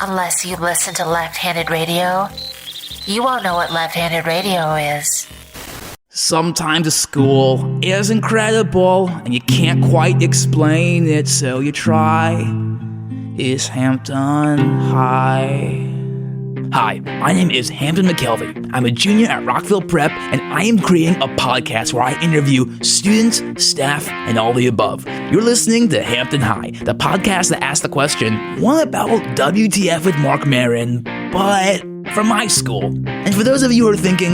Unless you listen to left-handed radio, you won't know what left-handed radio is. Sometimes school is incredible and you can't quite explain it, so you try. Is Hampton High? Hi, my name is Hampton McKelvey. I'm a junior at Rockville Prep, and I am creating a podcast where I interview students, staff, and all the above. You're listening to Hampton High, the podcast that asks the question, what about WTF with Mark Maron, but from my school? And for those of you who are thinking,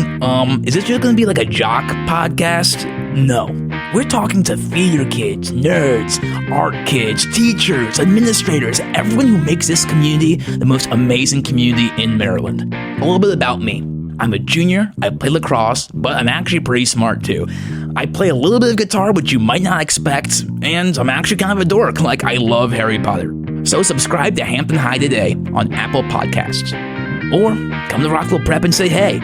is this just going to be like a jock podcast? No. We're talking to theater kids, nerds, art kids, teachers, administrators, everyone who makes this community the most amazing community in Maryland. A little bit about me. I'm a junior, I play lacrosse, but I'm actually pretty smart too. I play a little bit of guitar, which you might not expect, and I'm actually kind of a dork, like I love Harry Potter. So subscribe to Hampton High today on Apple Podcasts. Or come to Rockville Prep and say hey.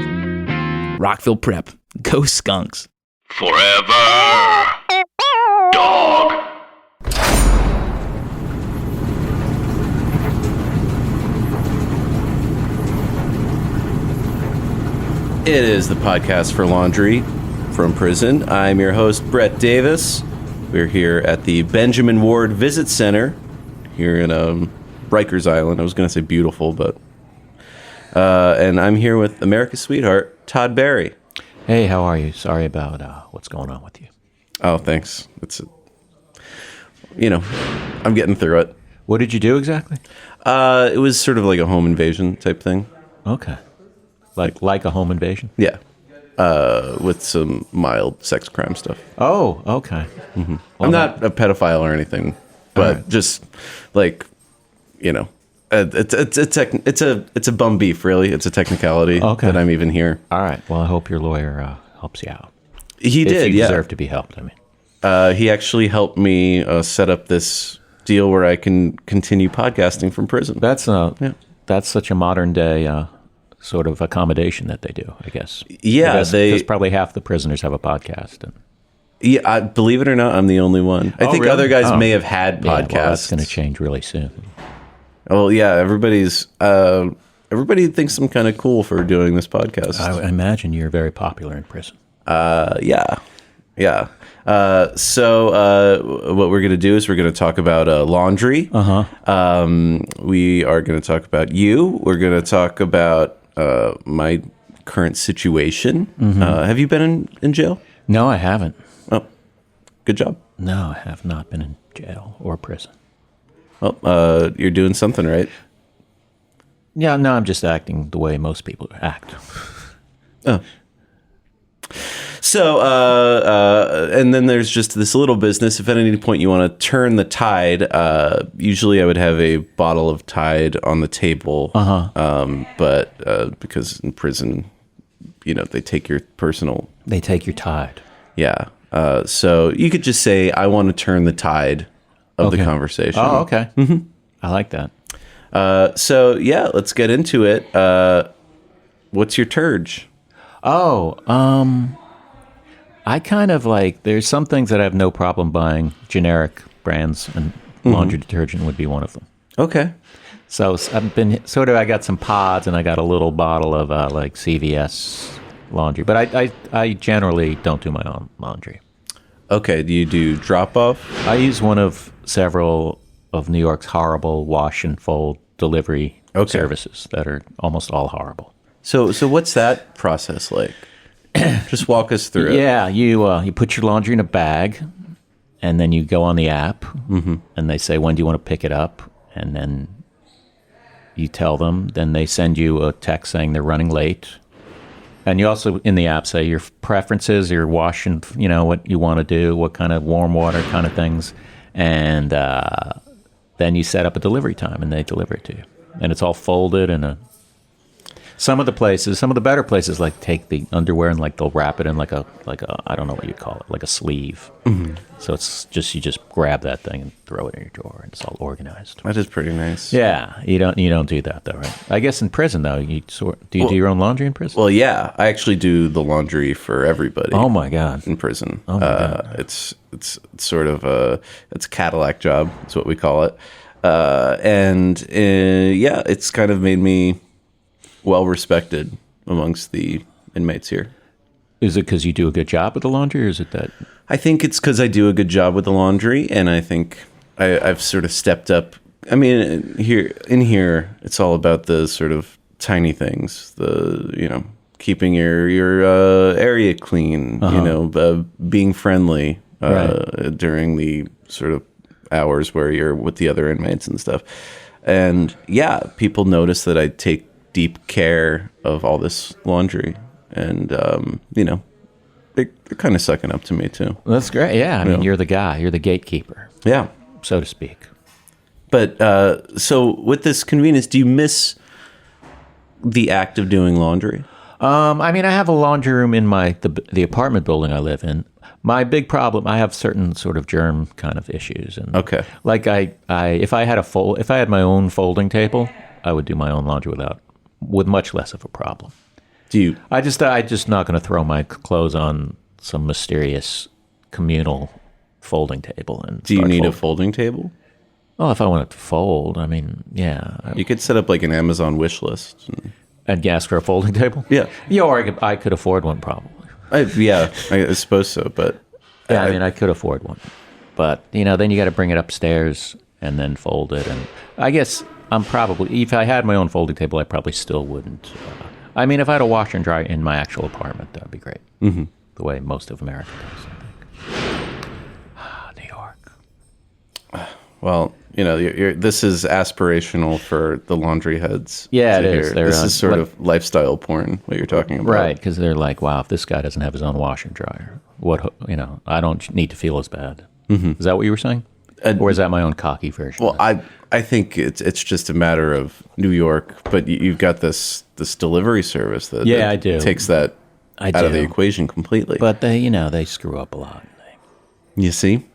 Rockville Prep. Go Skunks. Forever, dog. It is the podcast for laundry from prison. I'm your host, Brett Davis. We're here at the Benjamin Ward Visit Center here in Rikers Island. I was going to say beautiful, but... and I'm here with America's sweetheart, Todd Barry. Hey, how are you? Sorry about what's going on with you. Oh, thanks. I'm getting through it. What did you do exactly? It was sort of like a home invasion type thing. Okay. Like a home invasion? Yeah. With some mild sex crime stuff. Oh, okay. Mm-hmm. Well, I'm not a pedophile or anything, but right. Just like, it's a bum beef, really. It's a technicality that I'm even here. All right. Well, I hope your lawyer helps you out. He did, you yeah. Deserve to be helped, I mean. He actually helped me set up this deal where I can continue podcasting from prison. That's such a modern day sort of accommodation that they do, I guess. Yeah. Because probably half the prisoners have a podcast. Yeah, believe it or not, I'm the only one. I think really? Other guys may have had podcasts. Yeah, well, that's going to change really soon. Well, yeah, everybody thinks I'm kind of cool for doing this podcast. I imagine you're very popular in prison. Yeah. So what we're going to do is we're going to talk about laundry. We are going to talk about you. We're going to talk about my current situation. Mm-hmm. Have you been in jail? No, I haven't. Oh, good job. No, I have not been in jail or prison. Well, you're doing something right. Yeah, no, I'm just acting the way most people act. Oh. So, and then there's just this little business. If at any point you want to turn the tide, usually I would have a bottle of Tide on the table. But because in prison, they take your personal... They take your Tide. Yeah. So you could just say, I want to turn the tide of the conversation. Oh, okay. Mm-hmm. I like that. So, yeah, let's get into it. What's your turge? I kind of there's some things that I have no problem buying, generic brands, and laundry detergent would be one of them. Okay. So I've been I got some pods and I got a little bottle of CVS laundry, but I generally don't do my own laundry. Okay. Do you do drop off? I use one of several of New York's horrible wash and fold delivery services that are almost all horrible. So what's that process like? Just walk us through it. Yeah, you put your laundry in a bag, and then you go on the app, and they say, when do you want to pick it up? And then you tell them. Then they send you a text saying they're running late. And you also, in the app, say your preferences, your wash and, what you want to do, what kind of warm water kind of things. And then you set up a delivery time, and they deliver it to you. And it's all folded in some of the better places, take the underwear and they'll wrap it in like a I don't know what you call it, like a sleeve. Mm-hmm. So it's just, you just grab that thing and throw it in your drawer, and it's all organized. That is pretty nice. Yeah, you don't do that though, right? I guess in prison though, do you do your own laundry in prison? Well, yeah, I actually do the laundry for everybody. Oh my God, in prison. Oh my God. It's sort of it's a Cadillac job. That's what we call it. Yeah, it's kind of made me well respected amongst the inmates here. Is it because you do a good job with the laundry, or is it that? I think it's because I do a good job with the laundry, and I think I've sort of stepped up. I mean, here, it's all about the sort of tiny things. Keeping your area clean. Being friendly during the sort of hours where you're with the other inmates and stuff. And yeah, people notice that I take deep care of all this laundry, and they're kind of sucking up to me too. Well, that's great. Yeah, I mean, you're the guy. You're the gatekeeper. Yeah, so to speak. But so with this convenience, do you miss the act of doing laundry? I mean, I have a laundry room in the apartment building I live in. My big problem, I have certain sort of germ kind of issues, and okay, like if I had my own folding table, I would do my own laundry with much less of a problem. I just not going to throw my clothes on some mysterious communal folding table. And do you need a folding table? Oh, if I wanted to fold, I mean, yeah. You could set up like an Amazon wish list. And ask for a folding table? Yeah. Yeah, or I could afford one probably. I suppose so, but... Yeah, I mean, I could afford one. But, then you got to bring it upstairs and then fold it. And I guess if I had my own folding table, I probably still wouldn't. I mean, if I had a washer and dryer in my actual apartment, that would be great. Mm-hmm. The way most of America does, I think. New York. Well, this is aspirational for the laundry heads. Yeah, it is. This is sort of lifestyle porn, what you're talking about. Right, because they're like, wow, if this guy doesn't have his own washer and dryer, I don't need to feel as bad. Mm-hmm. Is that what you were saying? Or is that my own cocky version? Well, I think it's just a matter of New York, but you've got this delivery service that I do. Takes that out of the equation completely. But they screw up a lot. You see?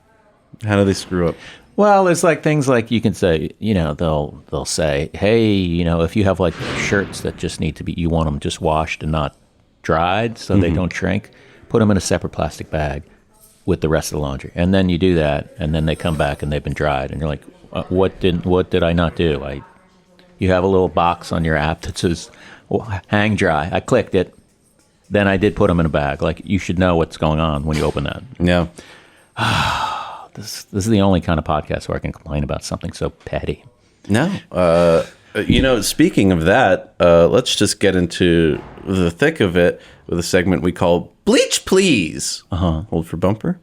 How do they screw up? Well, it's like things like you can say, they'll say, hey, if you have like shirts that just need to be, you want them just washed and not dried so they don't shrink, put them in a separate plastic bag with the rest of the laundry. And then you do that, and then they come back and they've been dried. And you're like, what did I not do? You have a little box on your app that says hang dry. I clicked it. Then I did put them in a bag. Like, you should know what's going on when you open that. Yeah. This is the only kind of podcast where I can complain about something so petty. No. Speaking of that, let's just get into the thick of it with a segment we call Bleach Please. Uh-huh. Hold for bumper.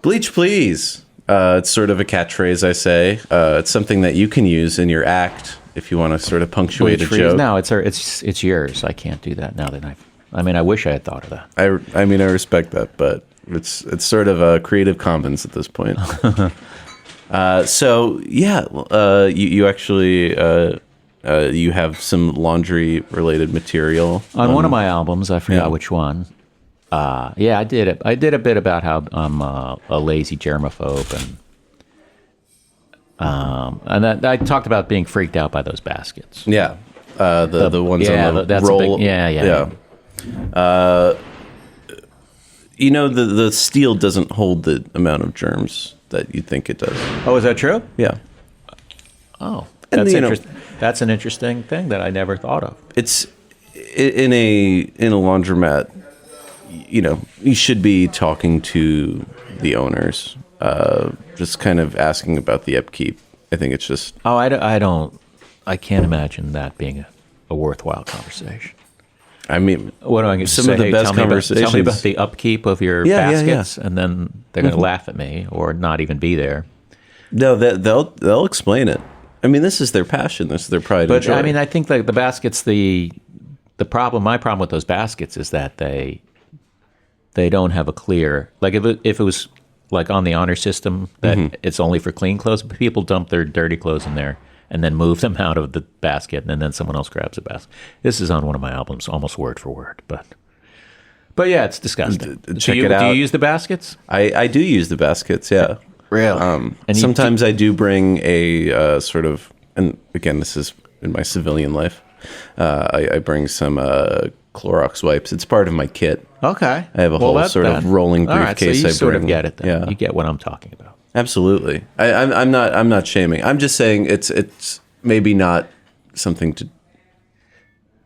Bleach Please. It's sort of a catchphrase, I say. It's something that you can use in your act if you want to sort of punctuate a joke. No, it's yours. I can't do that now that I wish I had thought of that. I mean, I respect that, but it's sort of a Creative Commons at this point. You actually you have some laundry related material on one of my albums. I forgot which one. I did it. I did a bit about how I'm a lazy germaphobe, and that I talked about being freaked out by those baskets. Yeah, the ones on the roll. Yeah. The steel doesn't hold the amount of germs that you think it does. Oh, is that true? Yeah. Oh, that's interesting. That's an interesting thing that I never thought of. It's in a laundromat. You should be talking to the owners, just kind of asking about the upkeep. I think it's just. Oh, I can't imagine that being a worthwhile conversation. I mean, what am I going to say? Some of the best conversations. Tell me about the upkeep of your baskets, and then they're going to laugh at me or not even be there. No, they'll explain it. I mean, this is their passion. This is their pride and joy. But I mean, I think like the baskets, my problem with those baskets is that they don't have a clear, like if it was like on the honor system that it's only for clean clothes, but people dump their dirty clothes in there and then move them out of the basket, and then someone else grabs the basket. This is on one of my albums, almost word for word, but yeah, it's disgusting. Check it out. Do you use the baskets? I do use the baskets, yeah. Really? And sometimes I do bring a sort of, and again, this is in my civilian life, I bring some Clorox wipes. It's part of my kit. Okay. I have a whole sort of rolling All right, briefcase so you I sort bring. of get it then. Yeah. You get what I'm talking about. Absolutely. I'm not shaming. I'm just saying it's maybe not something to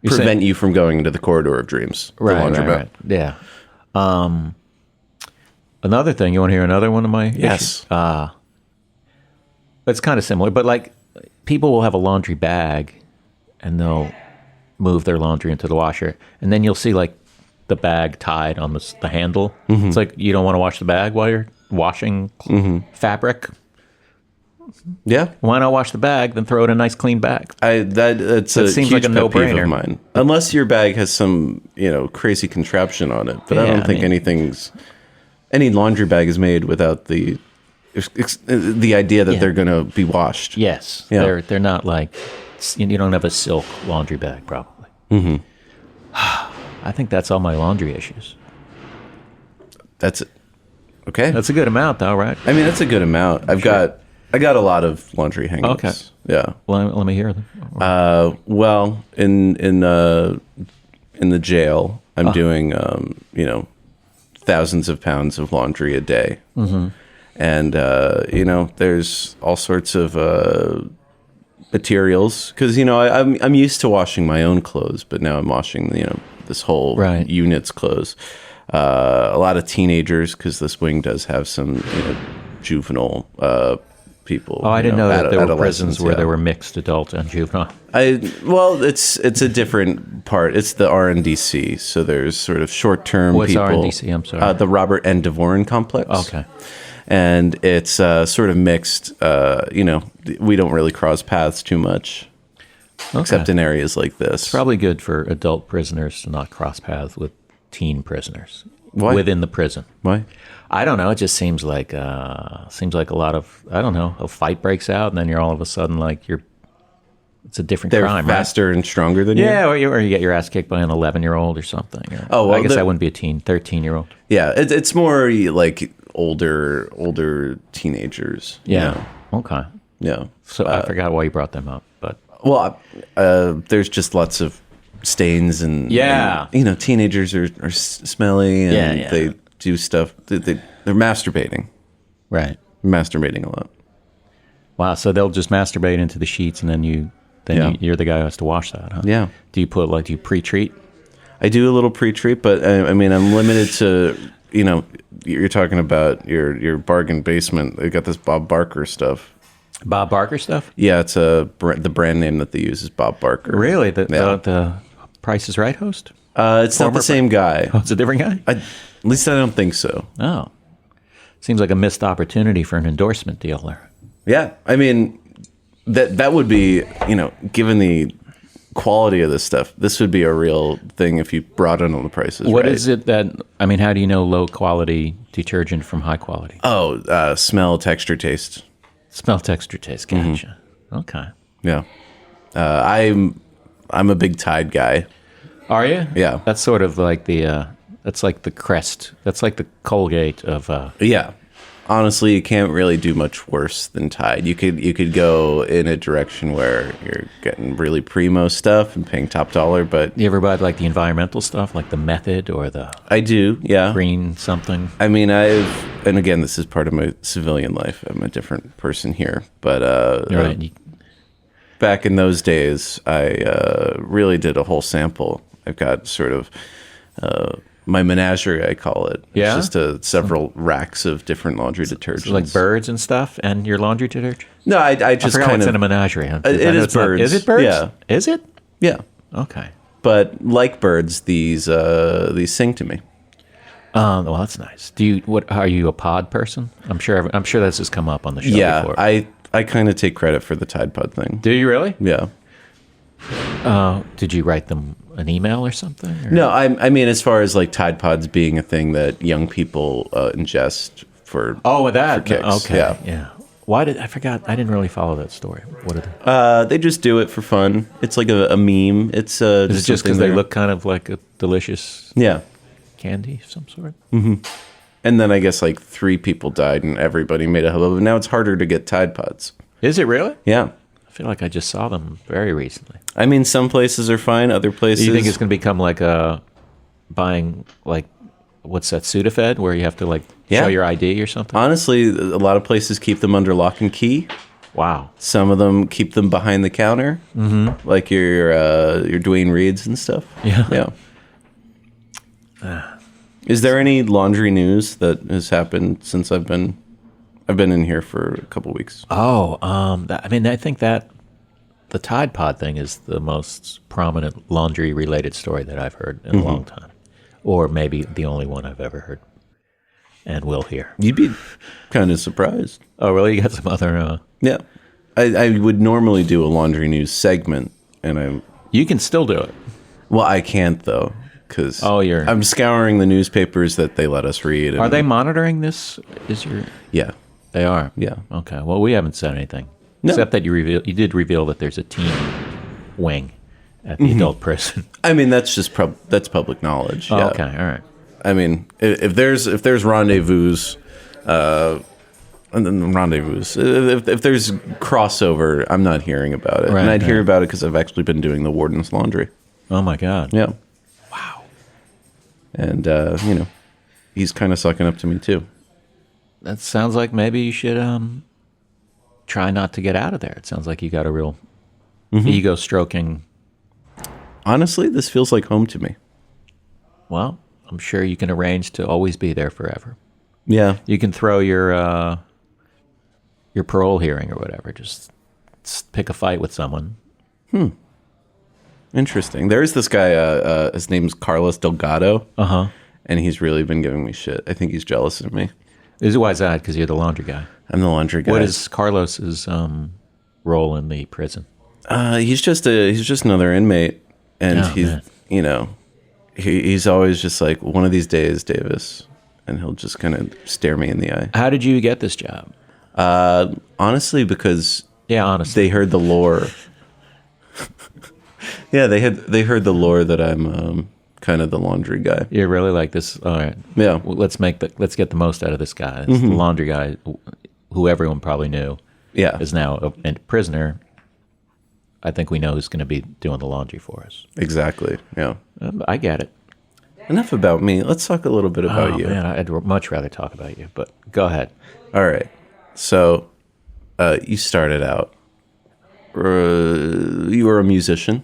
prevent you from going into the corridor of dreams. The laundromat. Right. Yeah. Another thing, you want to hear another one of my Yes. issues? It's kind of similar, but like people will have a laundry bag and they'll move their laundry into the washer, and then you'll see like the bag tied on the handle. Mm-hmm. It's like you don't want to wash the bag while you're washing fabric. Yeah. Why not wash the bag, then throw it in a nice clean bag? It's a seems huge like a pet peeve no-brainer. of mine. Unless your bag has some, crazy contraption on it. But I Yeah, don't think any laundry bag is made without the idea that they're going to be washed. Yes. Yeah. They're not like, you don't have a silk laundry bag probably. Mm-hmm. I think that's all my laundry issues. That's it. Okay. That's a good amount though, right? I mean, that's a good amount. I got a lot of laundry hang-ups. Okay. Yeah. Let me hear them. Well, in the jail, I'm doing thousands of pounds of laundry a day, and there's all sorts of materials because I'm used to washing my own clothes, but now I'm washing this whole unit's clothes. A lot of teenagers because this wing does have some juvenile people. Oh, I didn't know that there were prisons where yeah. there were mixed adult and juvenile. It's a different part. It's the RNDC. So there's sort of short-term What's people. RNDC? I'm sorry. The Robert N. Devoren complex. Okay. And it's sort of mixed. We don't really cross paths too much, except in areas like this. Probably good for adult prisoners to not cross paths with teen prisoners. Why? Within the prison. Why? I don't know. It just seems like a lot of, I don't know, a fight breaks out and then you're all of a sudden like it's a different They're crime, faster and stronger than you? Yeah, or you get your ass kicked by an 11-year-old or something. I guess that wouldn't be a 13-year-old. Yeah, it's more like older teenagers. Yeah. Okay. Yeah. So I forgot why you brought them up, but Well, there's just lots of stains and and, teenagers are smelly and they do stuff. They're masturbating. Right. Masturbating a lot. Wow. So they'll just masturbate into the sheets, and then you're the guy who has to wash that, huh? Yeah. Do you pre-treat? I do a little pre-treat, but I'm limited to you're talking about your bargain basement. They got this Bob Barker stuff. Bob Barker stuff? Yeah, it's the brand name that they use is Bob Barker. Really? The Price is Right host? It's not the same guy. Oh, it's a different guy? At least I don't think so. Oh. Seems like a missed opportunity for an endorsement deal there. Yeah, that would be, given the quality of this stuff, this would be a real thing if you brought in on the prices. What right. is it that, how do you know low quality detergent from high quality? Oh, smell, texture, taste. Smell, texture, taste. Gotcha. Okay. Yeah. I'm a big Tide guy. Are you? Yeah. That's sort of like that's like the Crest. That's like the Colgate of. Yeah. Honestly, you can't really do much worse than Tide. You could go in a direction where you're getting really primo stuff and paying top dollar, but You ever buy like the environmental stuff, like the Method or the I do, yeah. Green something? And again, this is part of my civilian life. I'm a different person here, but Right. back in those days, I really did a whole sample. I've got sort of my menagerie, I call it. Yeah? It's just several racks of different laundry detergents. So like birds and stuff, and your laundry detergent. No, I I just forgot kind what's of in a menagerie. Huh? It is birds. Is it birds? Yeah. Is it? Yeah, Okay. but like birds, these sing to me. Well, that's nice. Are you a pod person? I'm sure this has come up on the show Yeah, before. I kind of take credit for the Tide Pod thing. Do you really? Yeah. Did you write them an email or something? Or? No, I mean, as far as like Tide Pods being a thing that young people ingest for. Oh, with that? for kicks. Okay. Yeah. Yeah. Why I forgot. I didn't really follow that story. What are they? They just do it for fun. It's like a meme. It's Is it just something because they they're- look kind of like a delicious Yeah. candy of some sort? And then I guess like 3 people died and everybody made a hubbub. Now it's harder to get Tide Pods. Is it really? Yeah. feel like I just saw them very recently. I mean, some places are fine. Other places. Do you think it's going to become like buying, like, what's that, Sudafed, where you have to, like, show your ID or something? Honestly, a lot of places keep them under lock and key. Wow. Some of them keep them behind the counter, like your Dwayne Reeds and stuff. Yeah. Is there any laundry news that has happened since I've been in here for a couple weeks? Oh, I mean, I think that the Tide Pod thing is the most prominent laundry-related story that I've heard in a long time, or maybe the only one I've ever heard and will hear. You'd be kind of surprised. Oh, really? You got some other? Yeah, I would normally do a laundry news segment, and You can still do it. Well, I can't though, because I'm scouring the newspapers that they let us read. Are they monitoring this? Yeah, they are. Yeah. Okay. Well, we haven't said anything, except that you did reveal that there's a teen wing at the adult prison. I mean, that's just that's public knowledge. Oh, yeah. okay. All right. I mean, if there's rendezvous, and then rendezvous, if there's crossover, I'm not hearing about it, and I'd hear about it because I've actually been doing the warden's laundry. Oh my God! Yeah. Wow. And he's kind of sucking up to me too. That sounds like maybe you should try not to get out of there. It sounds like you got a real ego stroking. Honestly, this feels like home to me. Well, I'm sure you can arrange to always be there forever. Yeah. You can throw your parole hearing or whatever. Just pick a fight with someone. Interesting. There's this guy, his name's Carlos Delgado. And he's really been giving me shit. I think he's jealous of me. Why is that? Because you're the laundry guy. I'm the laundry guy. What is Carlos's role in the prison? He's just another inmate. And he's always just like, one of these days, Davis. And he'll just kind of stare me in the eye. How did you get this job? Honestly, because honestly, they heard the lore. Yeah, they heard the lore that I'm kind of the laundry guy. You're really like this. All right. Yeah. Well, let's get the most out of this guy. It's the laundry guy, who everyone probably knew. Yeah. Is now a prisoner. I think we know who's going to be doing the laundry for us. Exactly. Yeah. I get it. Enough about me. Let's talk a little bit about you. Man, I'd much rather talk about you, but go ahead. All right. So, you started out. You were a musician.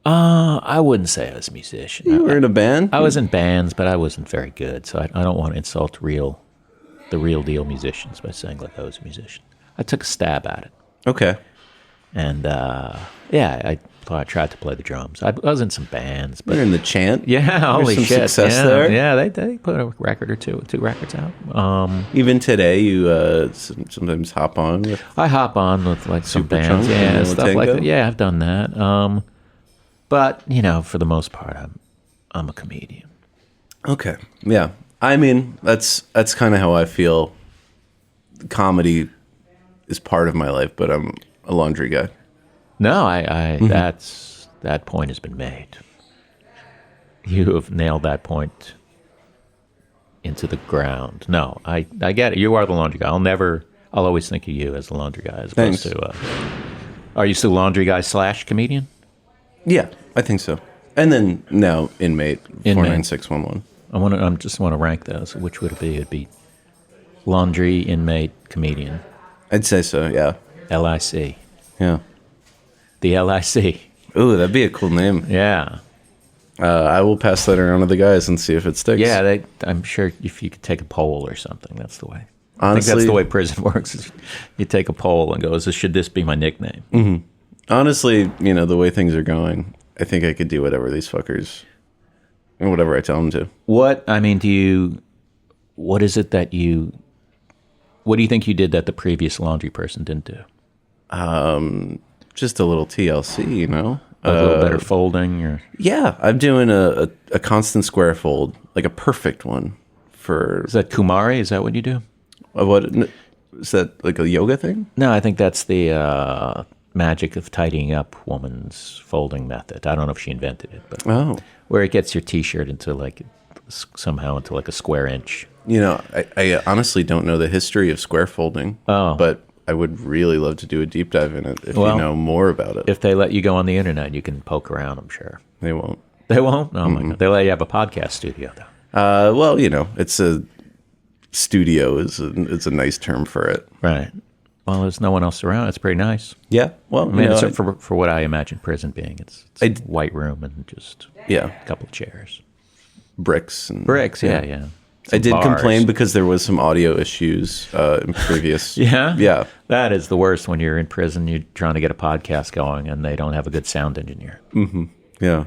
I wouldn't say I was a musician. You were in a band? I was in bands, but I wasn't very good, so I don't want to insult the real deal musicians by saying like I was a musician. I took a stab at it. Okay. And I tried to play the drums. I was in some bands. But you're in the chant? Yeah, holy some shit. Success there? Yeah, they put a record or two records out. Even today, you sometimes hop on? I hop on with like some Super bands. Chunk Yeah, and stuff like Tango? that. Yeah, I've done that. But, for the most part, I'm a comedian. Okay. Yeah. I mean, that's kind of how I feel. Comedy is part of my life, but I'm a laundry guy. No, that point has been made. You have nailed that point into the ground. No, I get it. You are the laundry guy. I'll always think of you as the laundry guy as opposed to. Are you still laundry guy / comedian? Yeah, I think so. And then now inmate 49611. I just want to rank those. Which would it be? It'd be laundry, inmate, comedian. I'd say so. Yeah. LIC. Yeah. The LIC. Ooh, that'd be a cool name. Yeah. I will pass that around to the guys and see if it sticks. Yeah, I'm sure if you could take a poll or something, that's the way. Honestly, I think that's the way prison works. Is you take a poll and go, should this be my nickname? Mm-hmm. Honestly, the way things are going, I think I could do whatever these fuckers, and whatever I tell them to. What is it that what do you think you did that the previous laundry person didn't do? Just a little TLC, A little better folding? Or? Yeah, I'm doing a constant square fold, like a perfect one for... Is that Kumari? Is that what you do? What is that, like a yoga thing? No, I think that's the magic of tidying up woman's folding method. I don't know if she invented it, but where it gets your T-shirt into somehow into like a square inch. I honestly don't know the history of square folding. Oh. But I would really love to do a deep dive in it if you know more about it. If they let you go on the internet, you can poke around, I'm sure. They won't. They won't? Oh, my God. They let you have a podcast studio, though. Well, it's a studio is a nice term for it. Right. Well, there's no one else around. It's pretty nice. Yeah. Well, I mean, it's for what I imagine prison being. It's a white room and just a couple of chairs. Bricks. And, Bricks, yeah. I did bars. complain because there was some audio issues in previous. Yeah? Yeah. That is the worst when you're in prison. You're trying to get a podcast going and they don't have a good sound engineer. Mm-hmm. Yeah.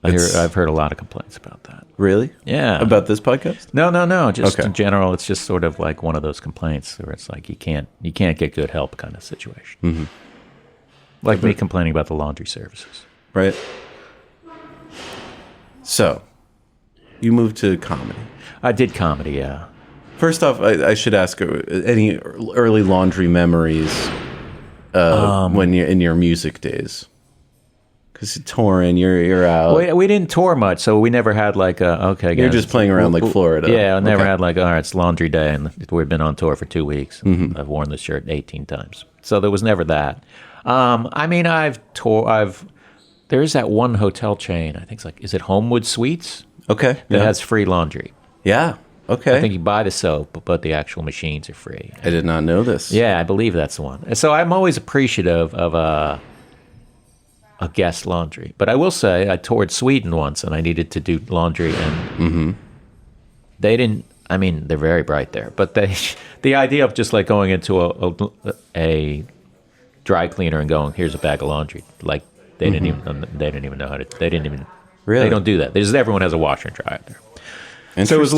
I've heard a lot of complaints about that. Really? Yeah. About this podcast? No. Just in general, it's just sort of like one of those complaints where it's like you can't get good help kind of situation. Mm-hmm. Like me complaining about the laundry services. Right. So, you moved to comedy. I did comedy, yeah. First off, I should ask, any early laundry memories when you're in your music days? Because you're touring, you're out. We didn't tour much, so we never had like okay, guys. You're just playing around like Florida. Yeah, I never had like, all right, it's laundry day, and we've been on tour for 2 weeks. And I've worn this shirt 18 times. So there was never that. I mean, there's that one hotel chain, I think it's like, is it Homewood Suites? Okay. That has free laundry. Yeah. Okay. I think you buy the soap, but the actual machines are free. I did not know this. Yeah, I believe that's the one. So I'm always appreciative of a guest laundry. But I will say, I toured Sweden once, and I needed to do laundry, and they didn't. I mean, they're very bright there, but the idea of just like going into a dry cleaner and going, here's a bag of laundry, like they didn't even know how to. They didn't even. Really? They don't do that. Everyone has a washer and dryer there. So it's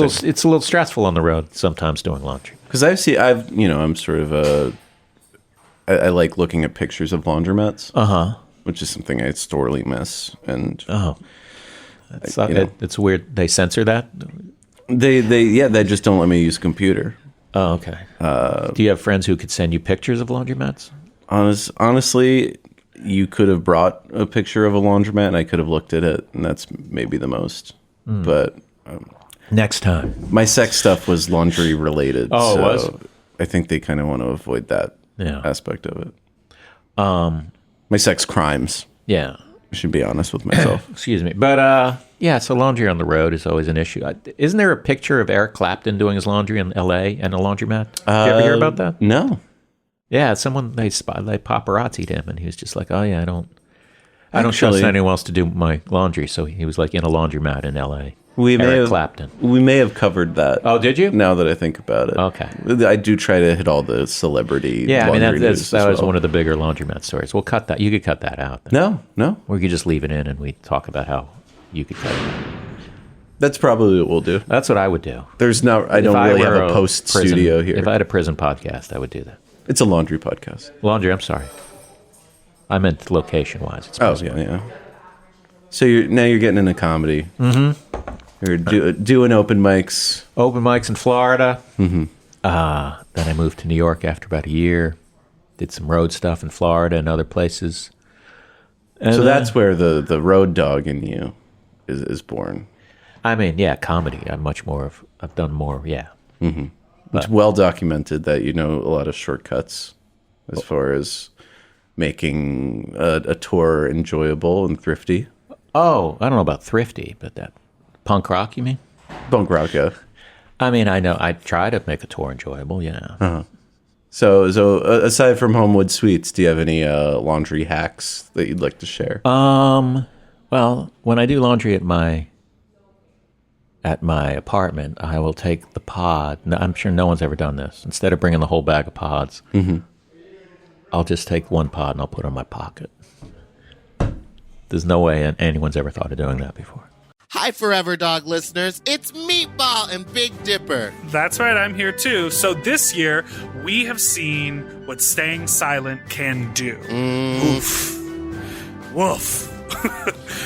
a little stressful on the road sometimes doing laundry. Because I'm sort of I like looking at pictures of laundromats. Which is something I sorely miss. And it's weird. They censor that. They just don't let me use a computer. Oh, okay. Do you have friends who could send you pictures of laundromats? Honestly, you could have brought a picture of a laundromat, and I could have looked at it, and that's maybe the most. But next time, my sex stuff was laundry related. Oh, so it was? I think they kind of want to avoid that aspect of it. My sex crimes. Yeah. I should be honest with myself. Excuse me. But, so laundry on the road is always an issue. Isn't there a picture of Eric Clapton doing his laundry in L.A. and a laundromat? Did you ever hear about that? No. Yeah, they paparazzi'd him, and he was just like, oh, yeah, I don't trust anyone else to do my laundry. So he was like in a laundromat in L.A. Clapton. We may have covered that. Oh, did you? Now that I think about it. Okay. I do try to hit all the celebrity. Yeah, I mean, that was one of the bigger laundromat stories. We'll cut that. You could cut that out. No. Or we could just leave it in and we talk about how you could cut it out. That's probably what we'll do. That's what I would do. I don't really have a post studio here. If I had a prison podcast, I would do that. It's a laundry podcast. Laundry, I'm sorry. I meant location-wise. It's yeah. So you're getting into comedy. Mm-hmm. You're doing open mics. Open mics in Florida. Mm-hmm. Then I moved to New York after about a year. Did some road stuff in Florida and other places. And so that's where the road dog in you is born. I mean, yeah, comedy. I've done more, yeah. Mm-hmm. It's well documented that you know a lot of shortcuts as far as making a tour enjoyable and thrifty. Oh, I don't know about thrifty, but that punk rock, you mean? Punk rock, yeah. I mean, I know. I try to make a tour enjoyable, yeah. Uh-huh. So aside from Homewood Suites, do you have any laundry hacks that you'd like to share? Well, when I do laundry at my apartment, I will take the pod. I'm sure no one's ever done this. Instead of bringing the whole bag of pods, I'll just take one pod and I'll put it in my pocket. There's no way anyone's ever thought of doing that before. Hi, Forever Dog listeners. It's Meatball and Big Dipper. That's right, I'm here too. So this year, we have seen what staying silent can do. Oof. Woof.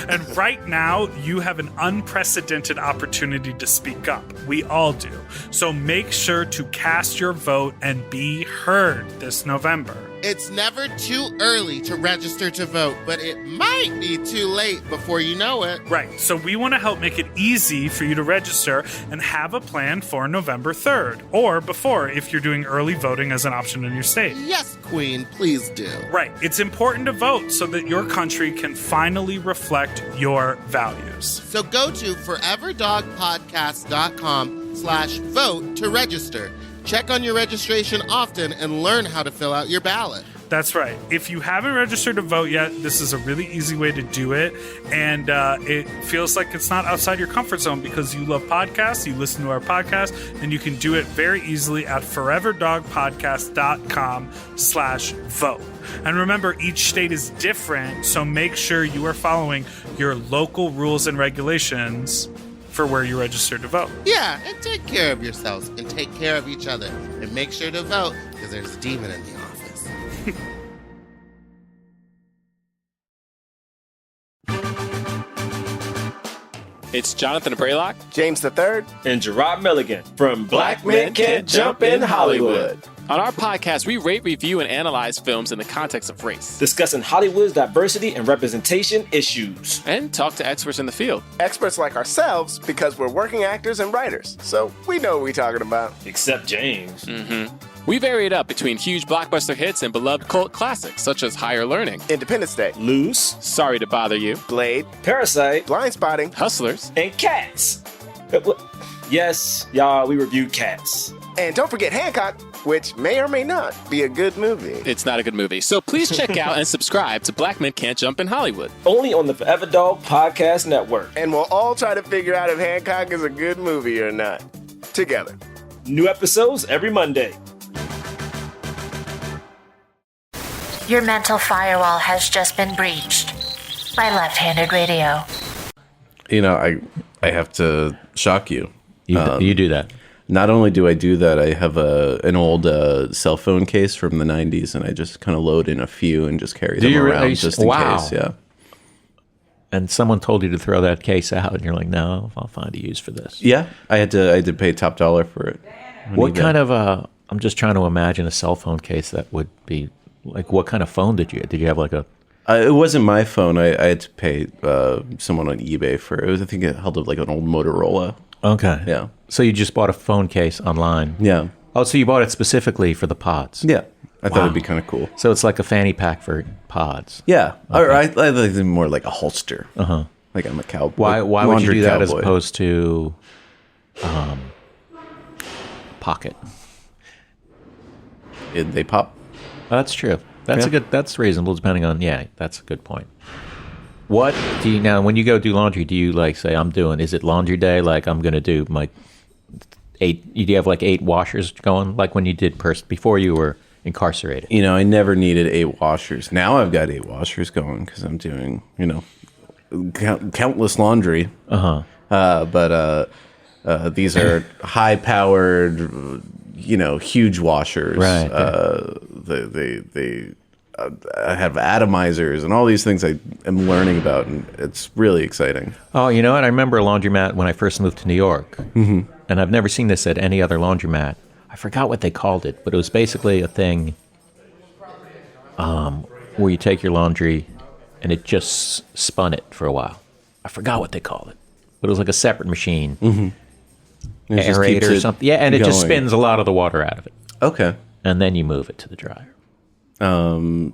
And right now, you have an unprecedented opportunity to speak up. We all do. So make sure to cast your vote and be heard this November. It's never too early to register to vote, but it might be too late before you know it. Right, so we want to help make it easy for you to register and have a plan for November 3rd, or before if you're doing early voting as an option in your state. Yes, Queen, please do. Right, it's important to vote so that your country can finally reflect your values. So go to foreverdogpodcast.com/vote to register. Check on your registration often and learn how to fill out your ballot. That's right. If you haven't registered to vote yet, this is a really easy way to do it. And it feels like it's not outside your comfort zone because you love podcasts, you listen to our podcast, and you can do it very easily at foreverdogpodcast.com/vote. And remember, each state is different, so make sure you are following your local rules and regulations for where you register to vote. Yeah, and take care of yourselves and take care of each other. And make sure to vote because there's a demon in the office. It's Jonathan Braylock, James III, and Gerard Milligan from Black Men Can't Jump in Hollywood. On our podcast, we rate, review, and analyze films in the context of race, discussing Hollywood's diversity and representation issues, and talk to experts in the field. Experts like ourselves because we're working actors and writers, so we know what we're talking about. Except James. We vary it up between huge blockbuster hits and beloved cult classics such as Higher Learning, Independence Day, Loose, Sorry to Bother You, Blade, Parasite, Blind Spotting, Hustlers, and Cats. Yes, y'all, we review Cats. And don't forget Hancock, which may or may not be a good movie. It's not a good movie, so please check out and subscribe to Black Men Can't Jump in Hollywood. Only on the Forever Dog Podcast Network. And we'll all try to figure out if Hancock is a good movie or not. Together. New episodes every Monday. Your mental firewall has just been breached by left-handed radio. You know, I have to shock you. You do that. Not only do I do that, I have an old cell phone case from the 90s, and I just kind of load in a few and just carry them around just in case. Yeah. And someone told you to throw that case out, and you're like, no, I'll find a use for this. Yeah, I had to pay top dollar for it. What kind of I'm just trying to imagine a cell phone case that would be like. What kind of phone did you get? Did you have like a? It wasn't my phone. I had to pay someone on eBay for it. I think it held up like an old Motorola. Okay. Yeah. So you just bought a phone case online? Yeah. Oh, so you bought it specifically for the pods? Yeah. I thought it'd be kind of cool. So it's like a fanny pack for pods? Yeah. Okay. Or I like it more like a holster. Uh-huh. Like I'm a cowboy. Why would you do that as opposed to pocket? They pop. Oh, that's true. That's reasonable depending on, that's a good point. What do you, now when you go do laundry, do you like say, is it laundry day? Like I'm going to do my 8, do you have like 8 washers going? Like when you did before you were incarcerated? You know, I never needed 8 washers. Now I've got 8 washers going because I'm doing, countless laundry. But these are high powered, huge washers. Right. They have atomizers and all these things I am learning about, and it's really exciting. Oh, you know what? I remember a laundromat when I first moved to New York, and I've never seen this at any other laundromat. I forgot what they called it, but it was basically a thing where you take your laundry and it just spun it for a while. I forgot what they called it, but it was like a separate machine, aerator or something. Yeah, and it just spins a lot of the water out of it. Okay. And then you move it to the dryer. There's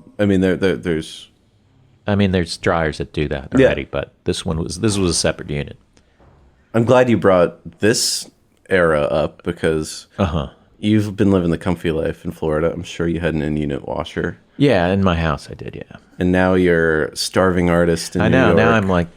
dryers that do that already, but this was a separate unit. I'm glad you brought this era up because you've been living the comfy life in Florida. I'm sure you had an in-unit washer. Yeah, in my house I did, yeah. And now you're a starving artist in New York. Now I'm like...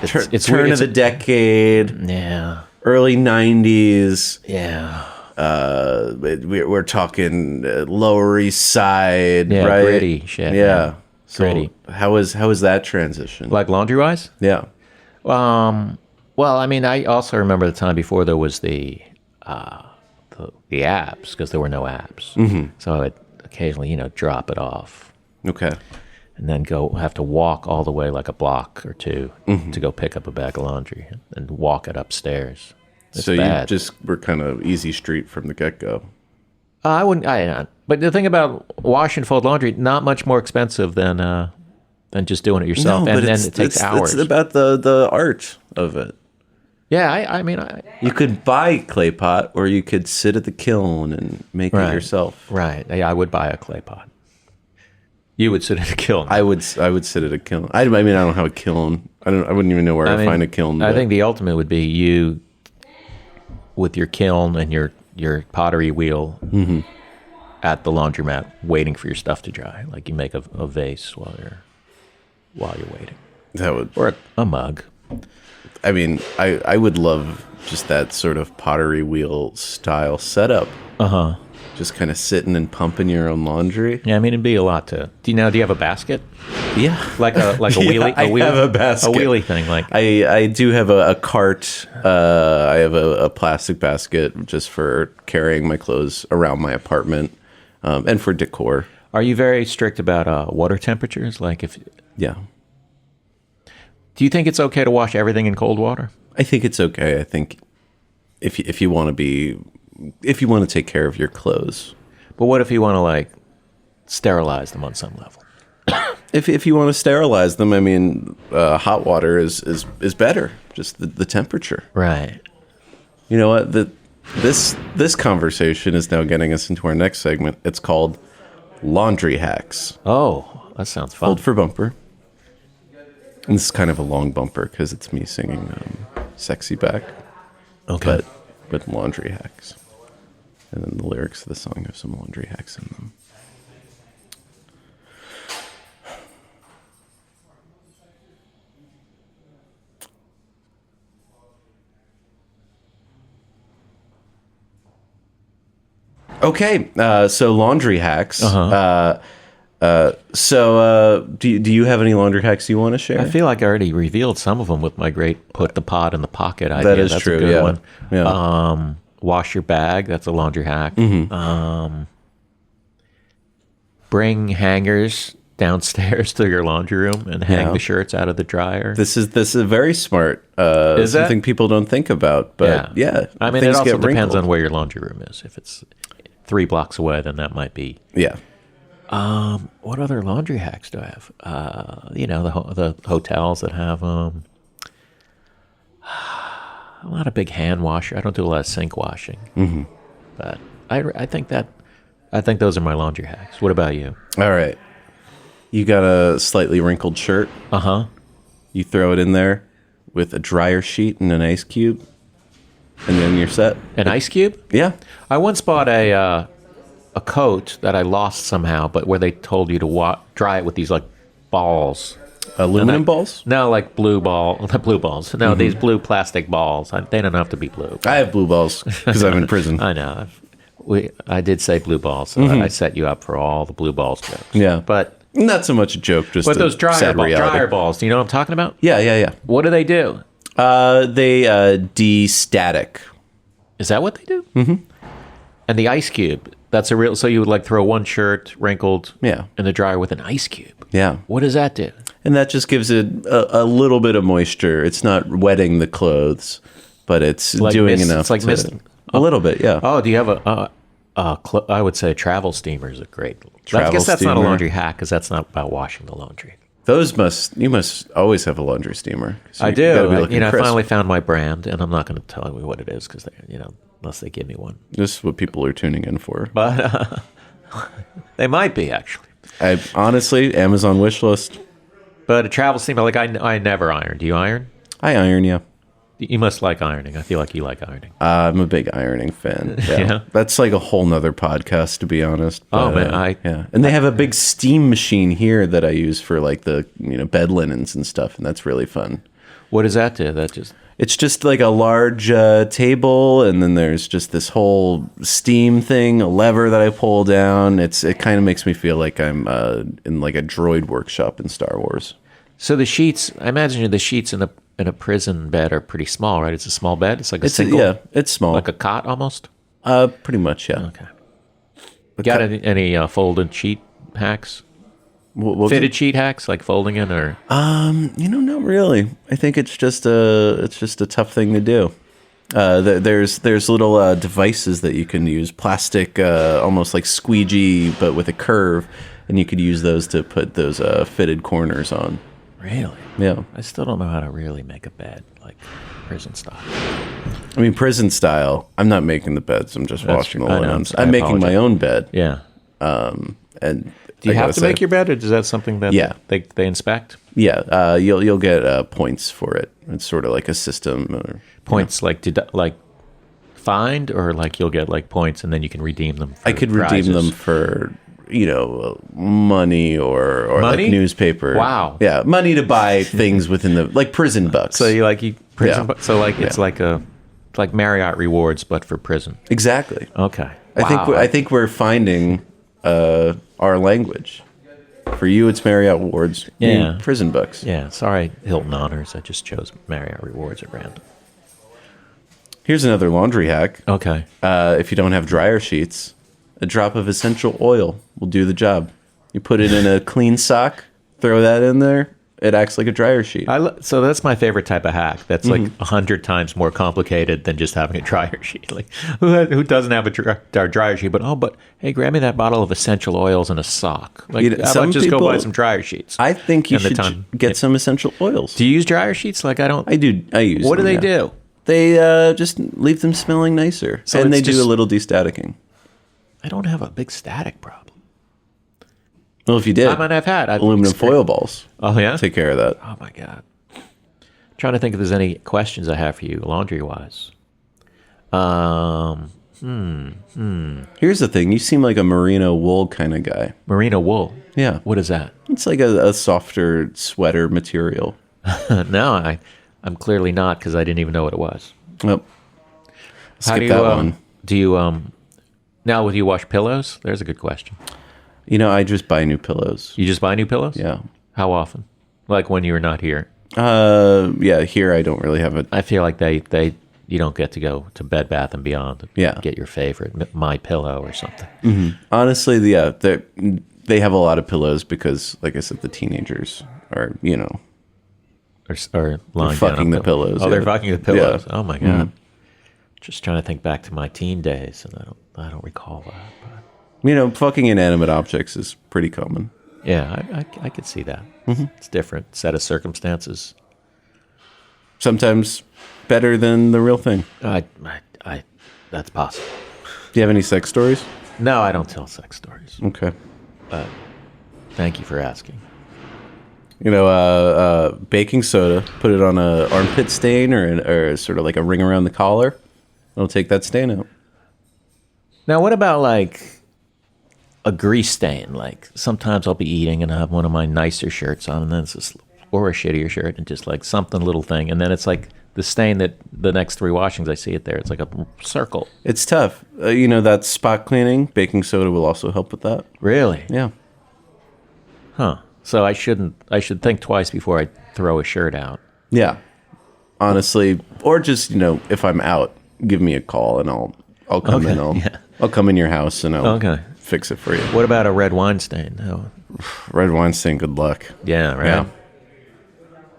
It's turn of the decade. Yeah. Early 90s. Yeah. We're talking Lower East Side, yeah, right? Gritty shit. Yeah. So gritty. How is that transition? Like laundry-wise? Yeah. Well, I also remember the time before there was the apps, because there were no apps. So I would occasionally, drop it off. Okay. and then have to walk all the way like a block or two to go pick up a bag of laundry and walk it upstairs. It's so bad. you just were kind of easy street from the get-go. I wouldn't. But the thing about wash and fold laundry, not much more expensive than just doing it yourself, and then it takes hours. It's about the art of it. Yeah, I mean, you could buy clay pot, or you could sit at the kiln and make it yourself. Right. Yeah, I would buy a clay pot. You would sit at a kiln. I would sit at a kiln. I mean, I don't have a kiln. I wouldn't even know where to find a kiln. I think the ultimate would be you with your kiln and your pottery wheel at the laundromat, waiting for your stuff to dry. Like you make a vase while you're waiting. That would, or a mug. I mean, I would love just that sort of pottery wheel style setup. Just kind of sitting and pumping your own laundry. Yeah, I mean, it'd be a lot to. Do you have a basket? Yeah, like a wheelie. I have a basket. A wheelie thing. Like I do have a cart. I have a plastic basket just for carrying my clothes around my apartment, and for decor. Are you very strict about water temperatures? Like yeah. Do you think it's okay to wash everything in cold water? I think it's okay. I think if you want to take care of your clothes. But what if you want to like sterilize them on some level? If you want to sterilize them, I mean, hot water is better. Just the temperature. Right. You know what? This conversation is now getting us into our next segment. It's called Laundry Hacks. Oh, that sounds fun. Hold for bumper. And this is kind of a long bumper because it's me singing "Sexy Back." Okay. But laundry hacks. And then the lyrics of the song have some laundry hacks in them. Okay, so laundry hacks. Do you have any laundry hacks you want to share? I feel like I already revealed some of them with my great put the pot in the pocket idea. That's true. A good one. Yeah. Wash your bag. That's a laundry hack. Bring hangers downstairs to your laundry room and hang the shirts out of the dryer. This is very smart. Is something people don't think about, but yeah. I mean, it also depends on where your laundry room is. If it's 3 blocks away, then that might be. Yeah. What other laundry hacks do I have? The hotels that have a lot of big hand washer. I don't do a lot of sink washing, but I think those are my laundry hacks. What about you? All right, you got a slightly wrinkled shirt. You throw it in there with a dryer sheet and an ice cube, and then you're set. An ice cube? Yeah. I once bought a coat that I lost somehow, but where they told you to dry it with these like balls. Aluminum balls? No, like blue balls. No, these blue plastic balls. They don't have to be blue. I have blue balls because I'm in prison. I know. I did say blue balls, so I set you up for all the blue balls jokes. Yeah. But not so much a joke, just but those dryer balls, do you know what I'm talking about? Yeah. What do they do? They de-static. Is that what they do? Mm-hmm. And the ice cube, that's a real... So you would like throw one shirt, wrinkled, in the dryer with an ice cube. Yeah. What does that do? And that just gives it a little bit of moisture. It's not wetting the clothes, but it's like doing enough. It's like mist. A little bit, yeah. Oh, do you have I would say travel steamer is a great... I guess that's not a laundry hack because that's not about washing the laundry. You must always have a laundry steamer. I do. I finally found my brand, and I'm not going to tell you what it is because unless they give me one. This is what people are tuning in for. But they might be actually. Honestly, Amazon wish list. But a travel steamer, like I never iron. Do you iron? I iron, yeah. You must like ironing. I feel like you like ironing. I'm a big ironing fan. Yeah. That's like a whole nother podcast, to be honest. But, man, and they have a big steam machine here that I use for like the bed linens and stuff, and that's really fun. What does that do? It's just like a large table, and then there's just this whole steam thing, a lever that I pull down. It kind of makes me feel like I'm in like a droid workshop in Star Wars. So the sheets, I imagine the sheets in a prison bed are pretty small, right? It's a small bed. It's like a single. Yeah, it's small, like a cot almost. Pretty much, yeah. Okay. Got any folded sheet hacks? Fitted sheet hacks, like folding it, or not really. I think it's just a tough thing to do. There's little devices that you can use, plastic, almost like squeegee, but with a curve, and you could use those to put those fitted corners on. Really? Yeah. I still don't know how to really make a bed, like prison style. I mean, prison style. I'm not making the beds. I'm just washing the linens. I'm making my own bed. Yeah. And do you have to make your bed, or is that something that they inspect? Yeah. You'll get points for it. It's sort of like a system. Points like find, or like you'll get like points and then you can redeem them. I could redeem them for money or money? Like newspaper. Wow. Yeah, money to buy things within the like prison bucks. So it's like Marriott rewards, but for prison. Exactly. Okay. I think we're finding our language. For you, it's Marriott rewards. Yeah. Prison bucks. Yeah. Sorry, Hilton honors. I just chose Marriott rewards at random. Here's another laundry hack. Okay. If you don't have dryer sheets, a drop of essential oil will do the job. You put it in a clean sock, throw that in there. It acts like a dryer sheet. So that's my favorite type of hack. That's like 100 times more complicated than just having a dryer sheet. Like who doesn't have a dryer sheet? But hey, grab me that bottle of essential oils and a sock. Like how about just go buy some dryer sheets? I think you should get some essential oils. Do you use dryer sheets? Like I don't. I do. I use. What them, do they do? They just leave them smelling nicer, and they do a little de-staticking. I don't have a big static problem. Well, if you did, I might have had aluminum foil balls. Oh yeah, take care of that. Oh my god. Trying to think if there's any questions I have for you, laundry wise. Here's the thing: you seem like a merino wool kind of guy. Merino wool. Yeah. What is that? It's like a softer sweater material. No, I'm clearly not, because I didn't even know what it was. Nope. How do you, that one. Do you now? Do you wash pillows? There's a good question. I just buy new pillows. You just buy new pillows? Yeah. How often? Like when you're not here? Yeah, here I don't really have it. I feel like you don't get to go to Bed Bath and Beyond to get your favorite My Pillow or something. Mm-hmm. Honestly, they have a lot of pillows because, like I said, the teenagers are or lying fucking the pillows. Oh, they're fucking the pillows. Yeah. Oh my god! Mm-hmm. Just trying to think back to my teen days, and I don't recall that. But. Fucking inanimate objects is pretty common. Yeah, I could see that. Mm-hmm. It's different set of circumstances. Sometimes better than the real thing. That's possible. Do you have any sex stories? No, I don't tell sex stories. Okay. Thank you for asking. Baking soda, put it on a armpit stain or sort of like a ring around the collar. It'll take that stain out. Now, what about like a grease stain? Like sometimes I'll be eating and I have one of my nicer shirts on, and then it's just, or a shittier shirt, and just like something little thing, and then it's like the stain that the next 3 washings I see it there. It's like a circle. It's tough. That spot cleaning. Baking soda will also help with that. Really? Yeah. Huh. So I should think twice before I throw a shirt out. Yeah. Honestly, or just if I'm out, give me a call and I'll come in. I'll come in your house and I'll fix it for you. What about a red wine stain? Oh. Red wine stain. Good luck. Yeah. Right. Yeah.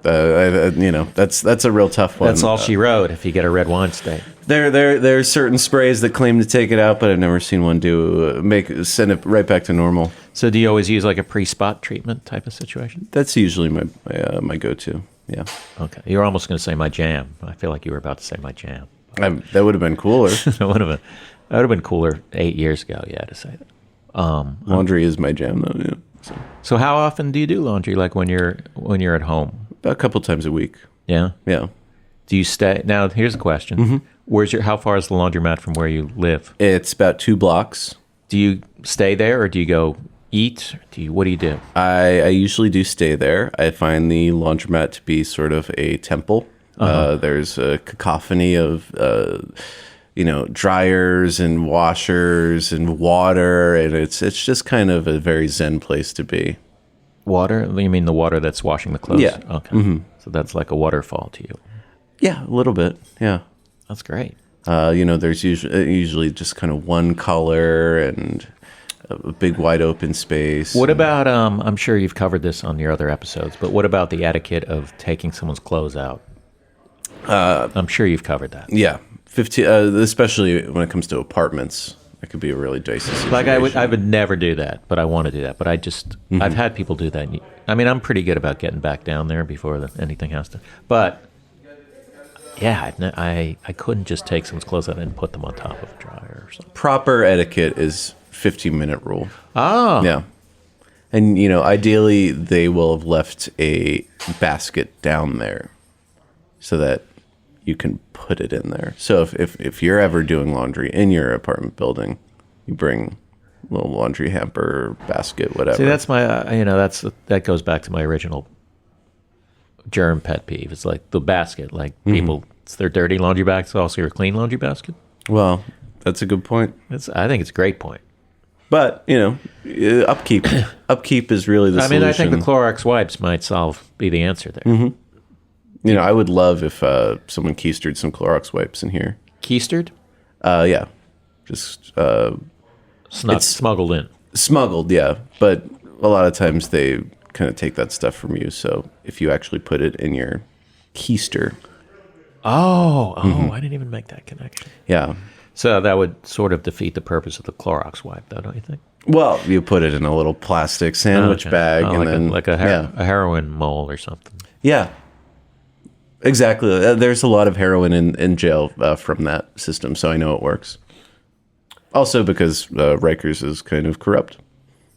That's a real tough one. That's all she wrote. If you get a red wine stain, there are certain sprays that claim to take it out, but I've never seen one send it right back to normal. So do you always use like a pre-spot treatment type of situation? That's usually my go-to. Yeah. Okay. You're almost going to say my jam. I feel like you were about to say my jam. That would have been cooler. That would have been cooler 8 years ago. Yeah, to say that. Laundry is my jam, though. Yeah. So how often do you do laundry? Like when you're at home? A couple times a week. Yeah. Yeah. Do you stay? Now here's a question. Mm-hmm. How far is the laundromat from where you live? It's about 2 blocks. Do you stay there or do you go eat? What do you do? I usually do stay there. I find the laundromat to be sort of a temple. There's a cacophony of dryers and washers and water, and it's just kind of a very zen place to be. Water? You mean the water that's washing the clothes? Yeah. Okay. Mm-hmm. So that's like a waterfall to you. Yeah, a little bit. Yeah. That's great. There's usually just kind of one color, and a big wide open space. What about, I'm sure you've covered this on your other episodes, but what about the etiquette of taking someone's clothes out? I'm sure you've covered that. Yeah. 15, especially when it comes to apartments. It could be a really dicey situation. Like I would never do that, but I want to do that. But I've had people do that. I mean, I'm pretty good about getting back down there before anything has to. But yeah, I couldn't just take someone's clothes out and put them on top of a dryer or something. Proper etiquette is 15-minute rule. Oh, Yeah. And, ideally, they will have left a basket down there so that you can put it in there. So if you're ever doing laundry in your apartment building, you bring a little laundry hamper, basket, whatever. See, that's my, that goes back to my original germ pet peeve. It's like the basket. Like people, it's their dirty laundry bag. It's also your clean laundry basket. Well, that's a good point. I think it's a great point. But, upkeep. Upkeep is really the solution. I think the Clorox wipes might be the answer there. Mm-hmm. I would love if someone keistered some Clorox wipes in here. Keistered? Yeah. Just it's smuggled in. Smuggled, yeah. But a lot of times they kind of take that stuff from you. So if you actually put it in your keister. Oh, I didn't even make that connection. Yeah. So that would sort of defeat the purpose of the Clorox wipe, though, don't you think? Well, you put it in a little plastic sandwich bag. And like a heroin mole or something. Yeah. Exactly. There's a lot of heroin in jail from that system, so I know it works. Also because Rikers is kind of corrupt.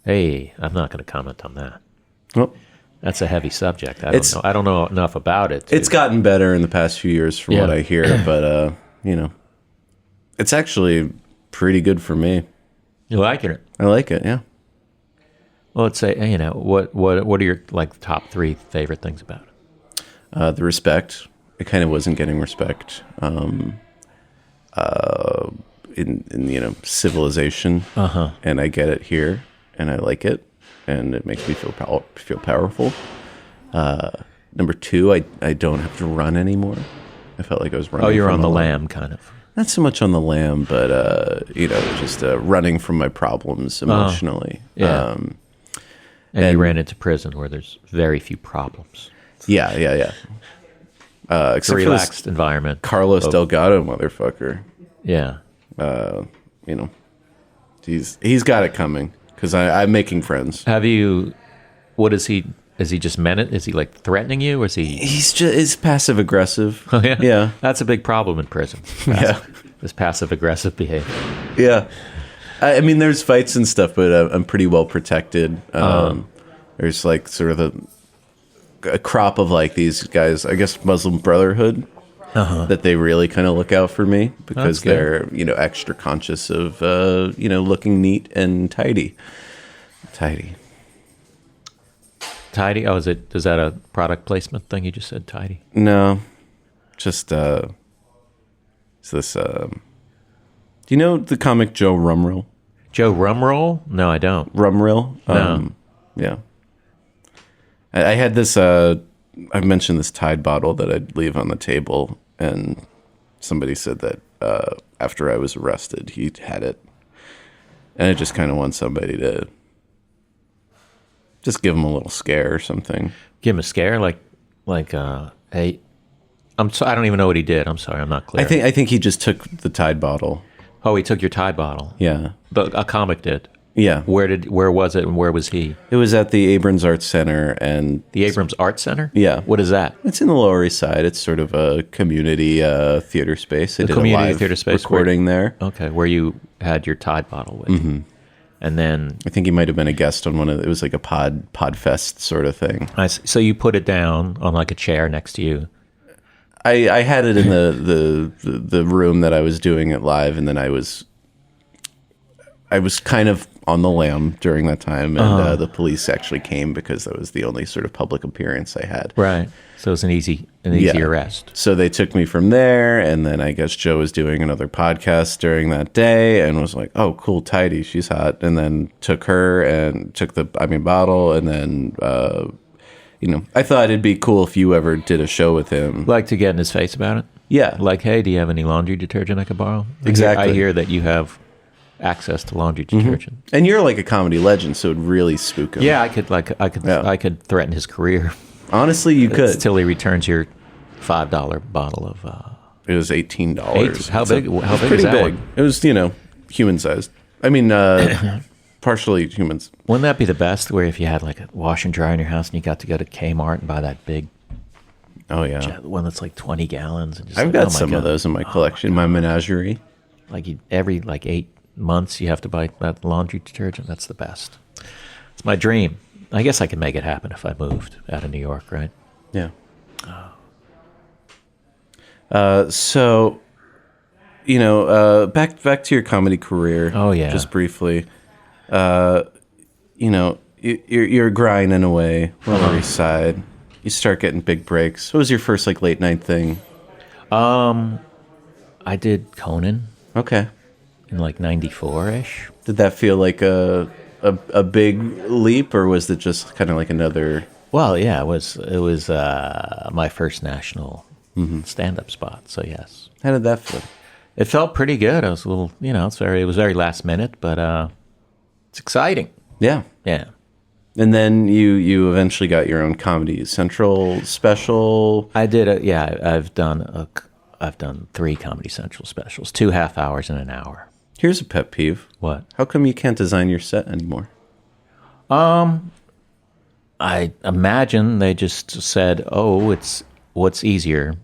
Hey, I'm not going to comment on that. Well, that's a heavy subject. I don't know enough about it. It's gotten better in the past few years from what I hear, but, it's actually pretty good for me. You like it? I like it, yeah. Well, let's say, what are your top 3 favorite things about it? The respect. It kind of wasn't getting respect in civilization, and I get it here, and I like it, and it makes me feel powerful. Number 2, I don't have to run anymore. I felt like I was running. Oh, you're on the lam, kind of. Not so much on the lam, but just running from my problems emotionally. Yeah. And you ran into prison where there's very few problems. Yeah. It's a relaxed environment. Carlos Delgado, motherfucker. Yeah. He's got it coming because I'm making friends. What is he? Is he just meant it? Is he threatening you? Or is he? He's passive aggressive. Oh, yeah. Yeah. That's a big problem in prison. This passive aggressive behavior. Yeah. I mean, there's fights and stuff, but I'm pretty well protected. There's sort of a crop of these guys, I guess Muslim Brotherhood, that they really kind of look out for me because they're, extra conscious of, looking neat and tidy. Tidy? Oh, is that a product placement thing you just said, tidy? No, just, it's this, do you know the comic Joe Rumrill? Joe Rumrill? No, I don't. Rumrill? No. Yeah. I had this, I mentioned this Tide bottle that I'd leave on the table, and somebody said that after I was arrested, he had it. And I just kind of want somebody to just give him a little scare or something. Give him a scare? Hey, I don't even know what he did. I'm sorry, I'm not clear. I think he just took the Tide bottle. Oh, he took your Tide bottle? Yeah. A comic did? Yeah. Where was it and where was he? It was at the Abrams Arts Center. The Abrams Arts Center? Yeah. What is that? It's in the Lower East Side. It's sort of a community theater space. They did community a live theater space recording there. Okay, where you had your Tide bottle with you. And then I think he might have been a guest on it was like a pod fest sort of thing. So you put it down on a chair next to you. I had it in the room that I was doing it live, and then I was kind of on the lam during that time, and the police actually came because that was the only sort of public appearance I had. Right. So it was an easy arrest. So they took me from there, and then I guess Joe was doing another podcast during that day and was like, oh, cool, tidy, she's hot. And then took her and took the bottle, and then, I thought it'd be cool if you ever did a show with him. Like to get in his face about it? Yeah. Like, hey, do you have any laundry detergent I could borrow? Exactly. I hear that you have access to laundry detergent. And you're like a comedy legend, so it'd really spook him. Yeah, I could threaten his career. Honestly, you could. Until he returns your $5 bottle of. It was $18. How big? How big pretty is that big. one? It was, human sized. I mean, partially humans. Wouldn't that be the best? Where if you had like a wash and dryer in your house, and you got to go to Kmart and buy that big. Oh yeah, one that's like 20 gallons. And just I've got some of those in my collection, my menagerie. Like every 8 months, you have to buy that laundry detergent. That's the best. It's my dream. I guess I could make it happen if I moved out of New York, right? Yeah. So, back to your comedy career. Oh yeah. Just briefly. You're grinding away on the East Side. You start getting big breaks. What was your first late night thing? I did Conan. Okay. In 94-ish. Did that feel like a big leap, or was it just kind of like another? Well, yeah, it was my first national stand-up spot. So yes. How did that feel? It felt pretty good. I was a little, it was very last minute, but it's exciting. Yeah. Yeah. And then you eventually got your own Comedy Central special. I did. I've done 3 Comedy Central specials, 2 half hours and an hour. Here's a pet peeve. What? How come you can't design your set anymore? I imagine they just said, "Oh, what's easier,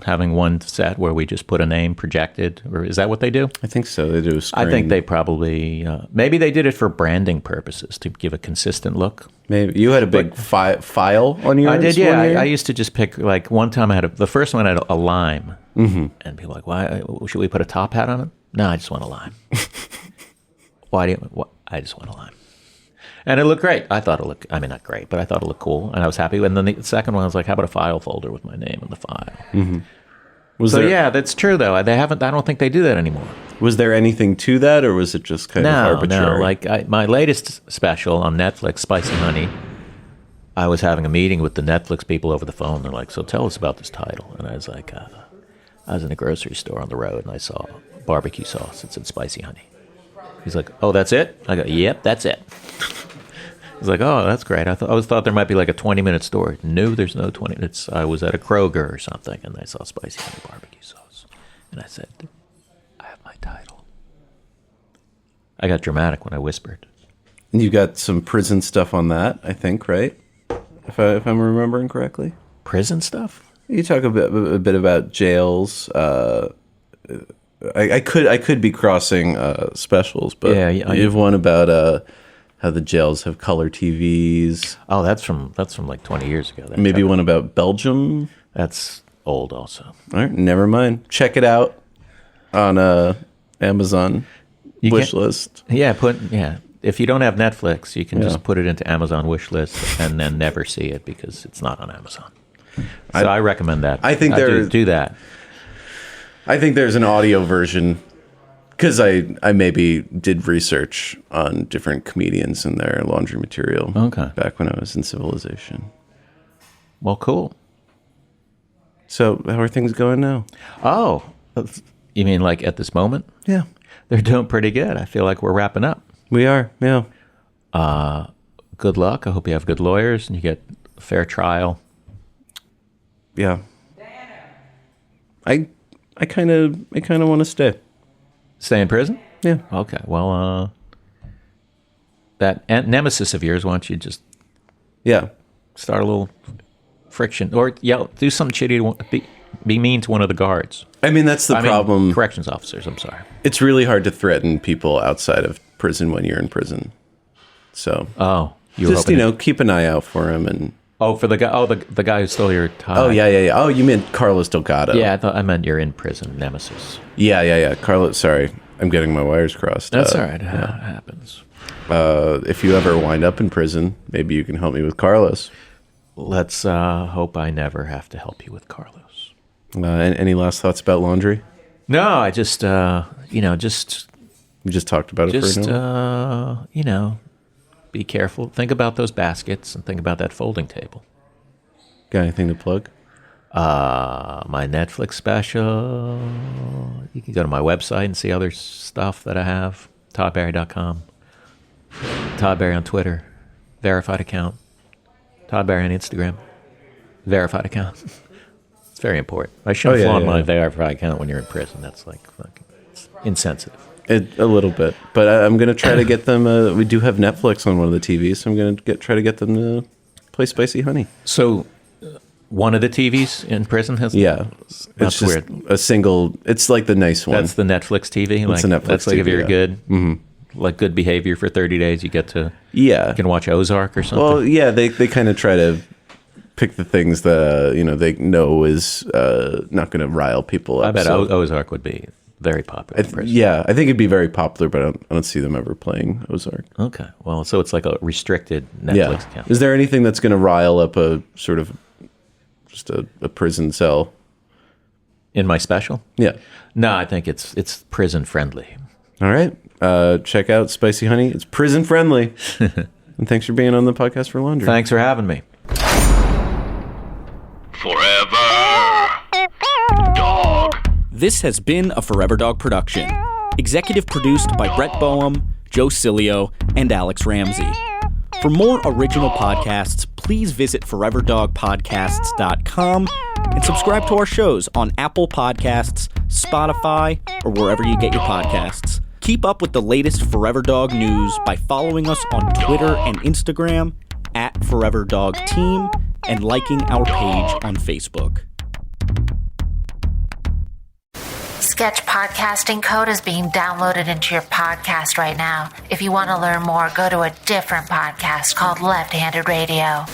having one set where we just put a name projected, or is that what they do?" I think so. They do a screen. I think they probably maybe they did it for branding purposes to give a consistent look. Maybe you had a big file on yours. I did, yeah. I used to just pick one time. The first one had a lime, and people were like, "Why should we put a top hat on it?" No, I just want a lime. Why do you? I just want a lime. And it looked great. I thought it looked, not great, but I thought it looked cool. And I was happy. And then the second one, I was like, how about a file folder with my name in the file? Mm-hmm. Yeah, that's true, though. I don't think they do that anymore. Was there anything to that, or was it just kind of arbitrary? No. My latest special on Netflix, Spicy Honey, I was having a meeting with the Netflix people over the phone. They're like, so tell us about this title. And I was like, I was in a grocery store on the road, and I saw barbecue sauce. It said Spicy Honey. He's like, oh, that's it? I go, yep, that's it. He's like, oh, that's great. I always thought there might be like a 20-minute story. No, there's no 20 minutes. I was at a Kroger or something, and I saw Spicy Honey barbecue sauce. And I said, I have my title. I got dramatic when I whispered. And you got some prison stuff on that, I think, right? If I'm remembering correctly. Prison stuff? You talk a bit about jails. I could be crossing specials, but yeah, you have one about how the jails have color TVs. Oh, that's from like 20 years ago. Maybe one about Belgium. That's old also. All right, never mind. Check it out on Amazon wish list. Yeah, if you don't have Netflix, you can just put it into Amazon wish list and then never see it because it's not on Amazon. So I recommend that. I think do that. I think there's an audio version. Because I maybe did research on different comedians and their laundry material back when I was in Civilization. Well, cool. So how are things going now? Oh, you mean like at this moment? Yeah. They're doing pretty good. I feel like we're wrapping up. We are, yeah. Good luck. I hope you have good lawyers and you get a fair trial. Yeah. I kind of want to stay. Stay in prison? Yeah. Okay. Well, that nemesis of yours, why don't you just start a little friction or do something shitty to be mean to one of the guards. I mean, that's the problem. Corrections officers, I'm sorry. It's really hard to threaten people outside of prison when you're in prison. So just keep an eye out for him and. Oh, for the guy. Oh, the guy who stole your tie. Oh yeah. Oh, you meant Carlos Delgado? Yeah, I meant you're in prison, nemesis. Yeah. Carlos. Sorry, I'm getting my wires crossed. That's all right. It happens. If you ever wind up in prison, maybe you can help me with Carlos. Let's hope I never have to help you with Carlos. Any last thoughts about laundry? No, I just we just talked about it for a minute. Be careful. Think about those baskets and think about that folding table. Got anything to plug? My Netflix special. You can go to my website and see other stuff that I have. ToddBarry.com. Todd Barry on Twitter. Verified account. Todd Barry on Instagram. Verified account. It's very important. I shouldn't flaunt my verified account when you're in prison. That's like fucking insensitive. A little bit. But I'm going to try to get them. We do have Netflix on one of the TVs, so I'm going to try to get them to play Spicy Honey. So one of the TVs in prison has... Yeah. That's it's just weird. a single... It's like the nice one. That's the Netflix TV? It's a Netflix That's like TV, if you're yeah. good, like good behavior for 30 days, you get to... Yeah. You can watch Ozark or something. Well, yeah, they kind of try to pick the things that, they know is not going to rile people up. I bet so. Ozark would be very popular in prison. Yeah, I think it'd be very popular, but I don't see them ever playing Ozark. Okay. Well, so it's like a restricted Netflix account. Is there anything that's going to rile up a sort of just a prison cell? In my special? Yeah. No, I think it's prison friendly. All right. Check out Spicy Honey. It's prison friendly. And thanks for being on the podcast for Laundry. Thanks for having me. Forever Dog. This has been a Forever Dog production. Executive produced by Brett Boehm, Joe Cilio, and Alex Ramsey. For more original podcasts, please visit foreverdogpodcasts.com and subscribe to our shows on Apple Podcasts, Spotify, or wherever you get your podcasts. Keep up with the latest Forever Dog news by following us on Twitter and Instagram at Forever Dog Team and liking our page on Facebook. Sketch Podcasting Code is being downloaded into your podcast right now. If you want to learn more, go to a different podcast called Left Handed Radio.